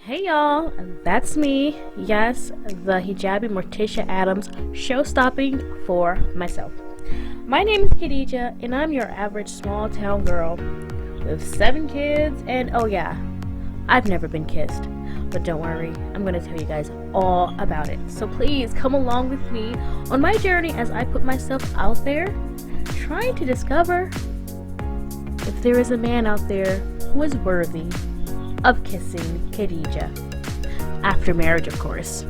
Hey y'all, that's me. Yes, the hijabi Morticia Adams, show stopping for myself. My name is Khadijah, and I'm your average small town girl with 7 kids, and oh yeah, I've never been kissed. But don't worry, I'm going to tell you guys all about it. So please come along with me on my journey as I put myself out there, trying to discover if there is a man out there who is worthy of kissing Khadeejah. After marriage, of course.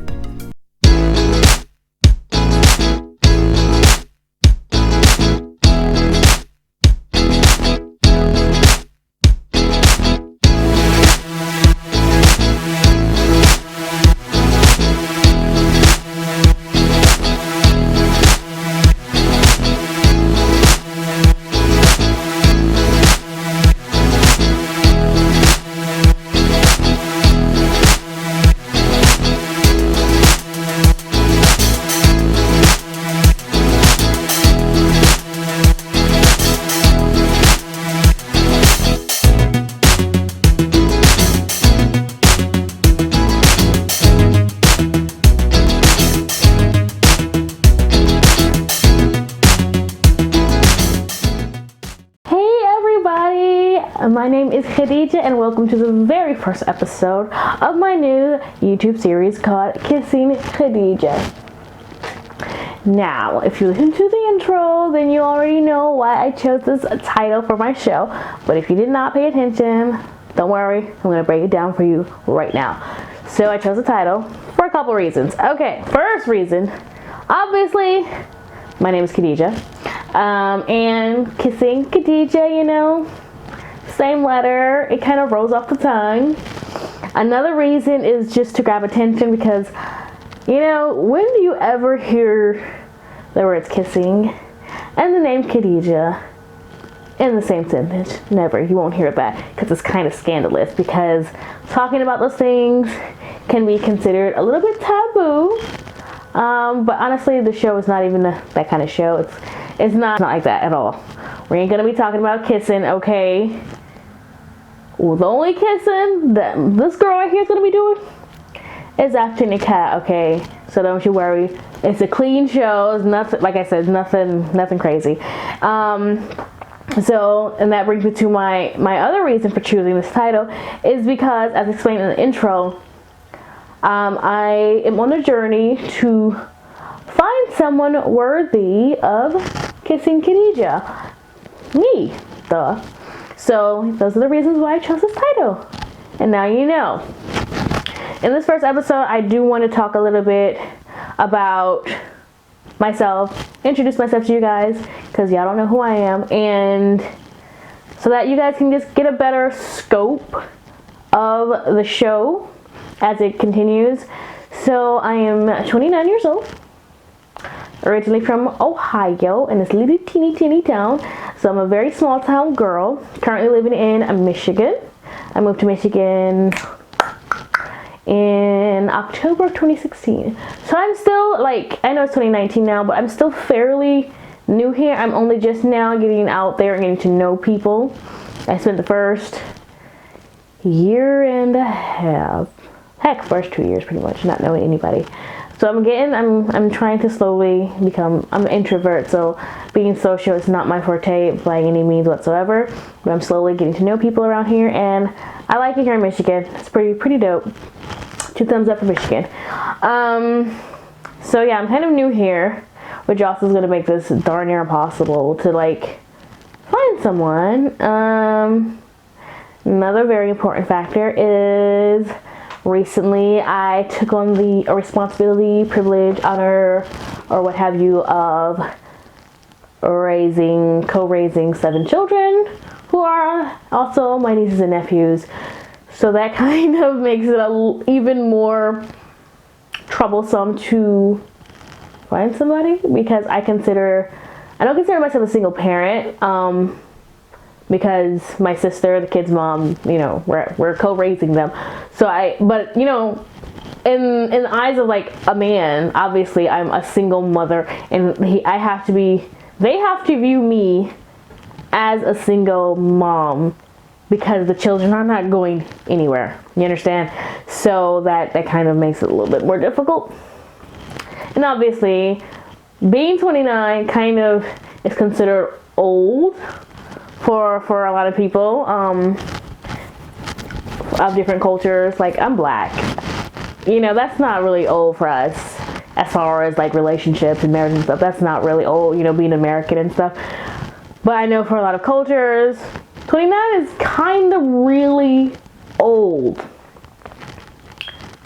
My name is Khadijah, and welcome to the very first episode of my new YouTube series called Kissing Khadeejah. Now, if you listen to the intro, then you already know why I chose this title for my show. But if you did not pay attention, don't worry, I'm going to break it down for you right now. So I chose the title for a couple reasons. Okay, first reason, obviously, my name is Khadijah. And Kissing Khadeejah, you know, same letter, it kind of rolls off the tongue. Another reason is just to grab attention because, you know, when do you ever hear the words kissing and the name Khadijah in the same sentence? Never. You won't hear that because it's kind of scandalous, because talking about those things can be considered a little bit taboo. But honestly, the show is not even that kind of show. It's not like that at all. We ain't gonna be talking about kissing, okay? Well, the only kissing that this girl right here is gonna be doing is after nikah, okay? So don't you worry. It's a clean show. It's nothing, like I said, nothing crazy. So, and that brings me to my other reason for choosing this title is because, as explained in the intro, I am on a journey to find someone worthy of kissing Khadeejah. Me, duh. So those are the reasons why I chose this title. And now you know. In this first episode, I do want to talk a little bit about myself, introduce myself to you guys, because y'all don't know who I am, and so that you guys can just get a better scope of the show as it continues. So I am 29 years old, originally from Ohio, in this little teeny town. So I'm a very small town girl, currently living in Michigan. I moved to Michigan in October of 2016. So I'm still, like, I know it's 2019 now, but I'm still fairly new here. I'm only just now getting out there and getting to know people. I spent the first year and a half, first 2 years pretty much, not knowing anybody. So I'm trying to slowly become, I'm an introvert, so being social is not my forte by any means whatsoever, but I'm slowly getting to know people around here, and I like it here in Michigan. It's pretty dope. 2 thumbs up for Michigan. So yeah, I'm kind of new here, which also is going to make this darn near impossible to, like, find someone. Another very important factor is, recently, I took on the responsibility, privilege, honor, or what have you, of co-raising 7 children who are also my nieces and nephews. So that kind of makes it even more troublesome to find somebody, because I don't consider myself a single parent. Because my sister, the kid's mom, you know, we're co-raising them. But you know, in the eyes of, like, a man, obviously I'm a single mother, and they have to view me as a single mom because the children are not going anywhere. You understand? So that kind of makes it a little bit more difficult. And obviously, being 29 kind of is considered old for a lot of people of different cultures. Like, I'm black. You know, that's not really old for us as far as like relationships and marriage and stuff. That's not really old, you know, being American and stuff. But I know for a lot of cultures, 29 is kind of really old.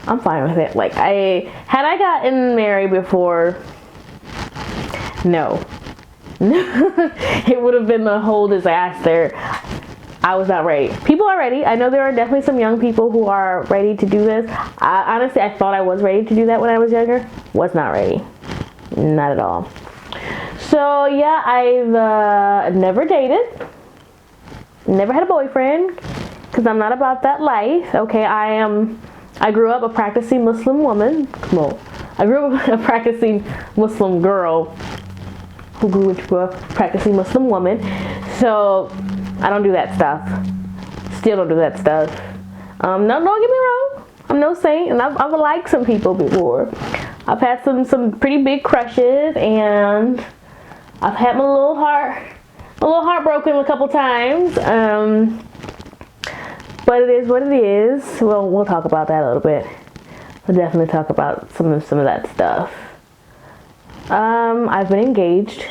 I'm fine with it. Like, had I gotten married before, no. It would have been the whole disaster. I was not ready. People are ready. I know there are definitely some young people who are ready to do this. Honestly, I thought I was ready to do that when I was younger. Was not ready. Not at all. So yeah, I've never dated. Never had a boyfriend. Because I'm not about that life. Okay, I grew up a practicing Muslim woman. Well, I grew up a practicing Muslim girl who grew into a practicing Muslim woman. So I don't do that stuff. Still don't do that stuff. No, don't get me wrong. I'm no saint, and I've liked some people before. I've had some pretty big crushes, and I've had my little heart broken a couple times. But it is what it is. Well, we'll talk about that a little bit. We'll definitely talk about some of that stuff. I've been engaged.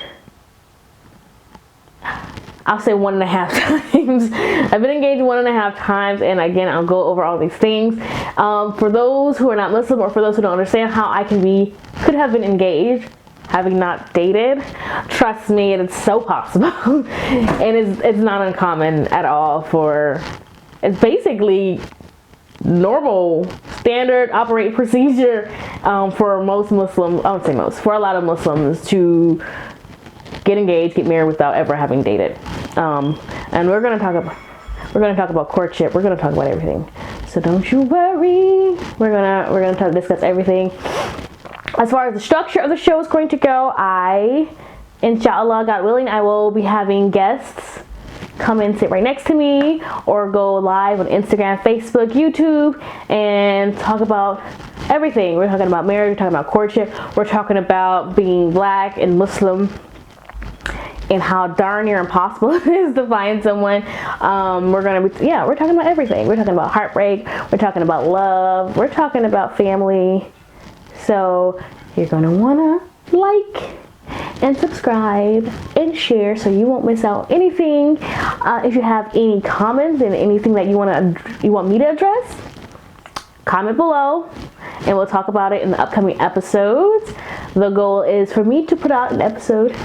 I'll say 1.5 times. I've been engaged 1.5 times, and again, I'll go over all these things. For those who are not Muslim, or for those who don't understand how I could have been engaged, having not dated, trust me, it's so possible. And it's not uncommon at all it's basically normal, standard operating procedure for most Muslims, I won't say most, for a lot of Muslims to get engaged, get married without ever having dated. And we're gonna talk about courtship. We're gonna talk about everything. So don't you worry. We're gonna discuss everything. As far as the structure of the show is going to go, inshallah, God willing, I will be having guests come and sit right next to me, or go live on Instagram, Facebook, YouTube, and talk about everything. We're talking about marriage, we're talking about courtship, we're talking about being black and Muslim, and how darn near impossible it is to find someone. We're talking about everything. We're talking about heartbreak, we're talking about love, we're talking about family. So you're gonna wanna like and subscribe and share so you won't miss out anything. If you have any comments and anything that you want me to address, comment below and we'll talk about it in the upcoming episodes. The goal is for me to put out an episode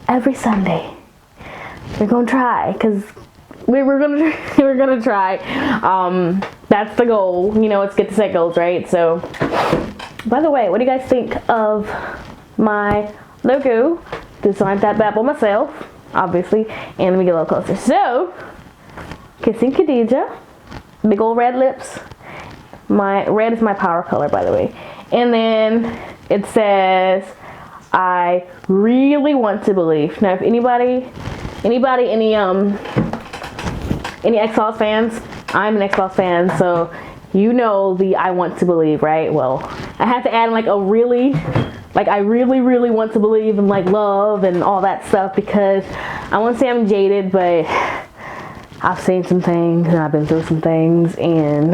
every Sunday. We're gonna try, because we're gonna try. That's the goal. You know, it's good to set goals, right? So, by the way, what do you guys think of my logo? Designed that bad by myself, obviously. And let me get a little closer. So, Kissing Khadeejah, big old red lips. My red is my power color, by the way. And then it says, I really want to believe. Now, if anybody, any X-Files fans, I'm an X-Files fan, so you know the I want to believe, right? Well, I have to add like I really want to believe in like love and all that stuff, because I won't say I'm jaded, but I've seen some things and I've been through some things, and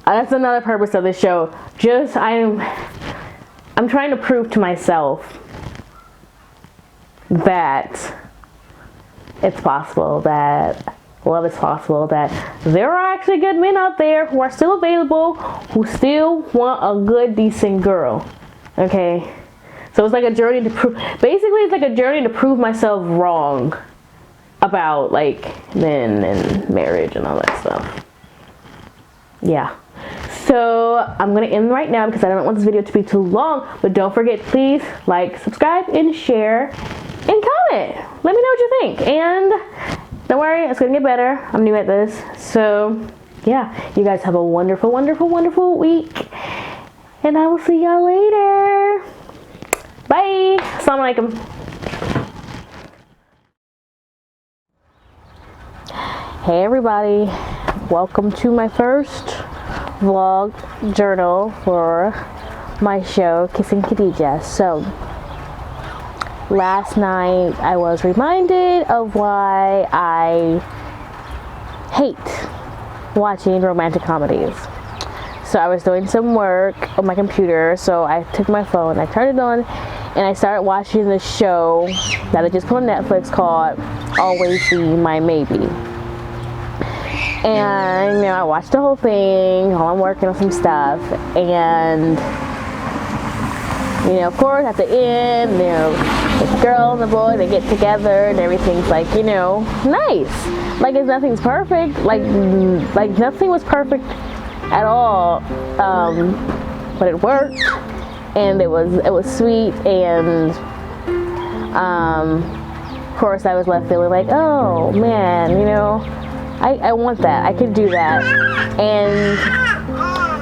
that's another purpose of this show. I'm trying to prove to myself that it's possible, that love is possible, that there are actually good men out there who are still available, who still want a good, decent girl. Okay? So it's like a journey to prove, basically it's like a journey to prove myself wrong about like men and marriage and all that stuff. Yeah. So I'm gonna end right now because I don't want this video to be too long, but don't forget, please like, subscribe, and share, and comment. Let me know what you think, and don't worry, it's gonna get better. I'm new at this. So yeah, you guys have a wonderful, wonderful, wonderful week, and I will see y'all later. Bye. Assalamu alaikum. Hey everybody, welcome to my first vlog journal for my show, Kissing Khadeejah. So, last night I was reminded of why I hate watching romantic comedies. So I was doing some work on my computer, so I took my phone, I turned it on, and I started watching this show that I just put on Netflix called Always Be My Maybe. And, you know, I watched the whole thing while I'm working on some stuff, and, you know, of course, at the end, you know, the girl and the boy, they get together, and everything's like, you know, nice. Like, nothing's perfect, like nothing was perfect at all, but it worked, and it was sweet, and of course I was left feeling like, oh man, you know, I want that, I could do that. And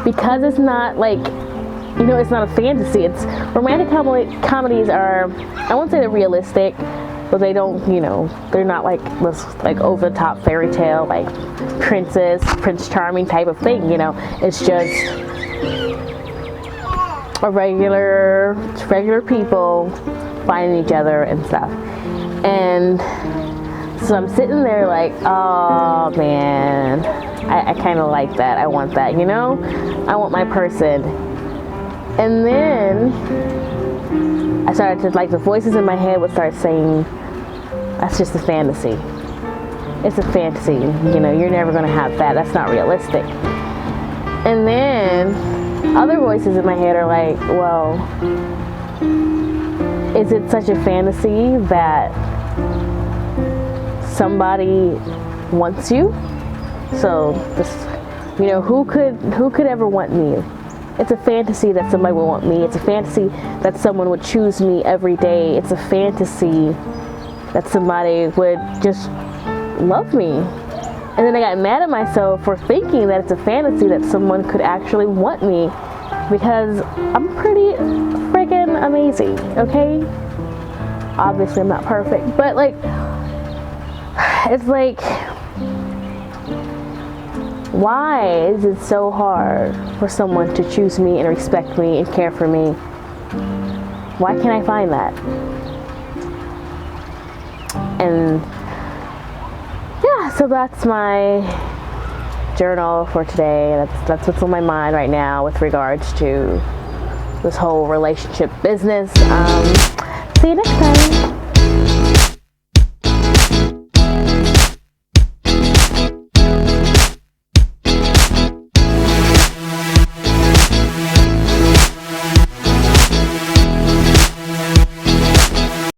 because it's not like, you know, it's not a fantasy, it's romantic comedies are, I won't say they're realistic, but they don't, you know, they're not like this like over the top fairy tale like Prince Charming type of thing, you know. It's just a regular people finding each other and stuff. And so I'm sitting there like, oh man, I kind of like that, I want that, you know, I want my person. And then I started to, like, the voices in my head would start saying, that's just a fantasy. It's a fantasy. You know, you're never going to have that. That's not realistic. And then other voices in my head are like, well, is it such a fantasy that somebody wants you? So, this, you know, who could ever want me? It's a fantasy that somebody would want me. It's a fantasy that someone would choose me every day. It's a fantasy that somebody would just love me. And then I got mad at myself for thinking that it's a fantasy that someone could actually want me, because I'm pretty friggin' amazing, okay? Obviously I'm not perfect, but like, it's like, why is it so hard for someone to choose me and respect me and care for me? Why can't I find that? And yeah, so that's my journal for today. That's what's on my mind right now with regards to this whole relationship business. See you next time.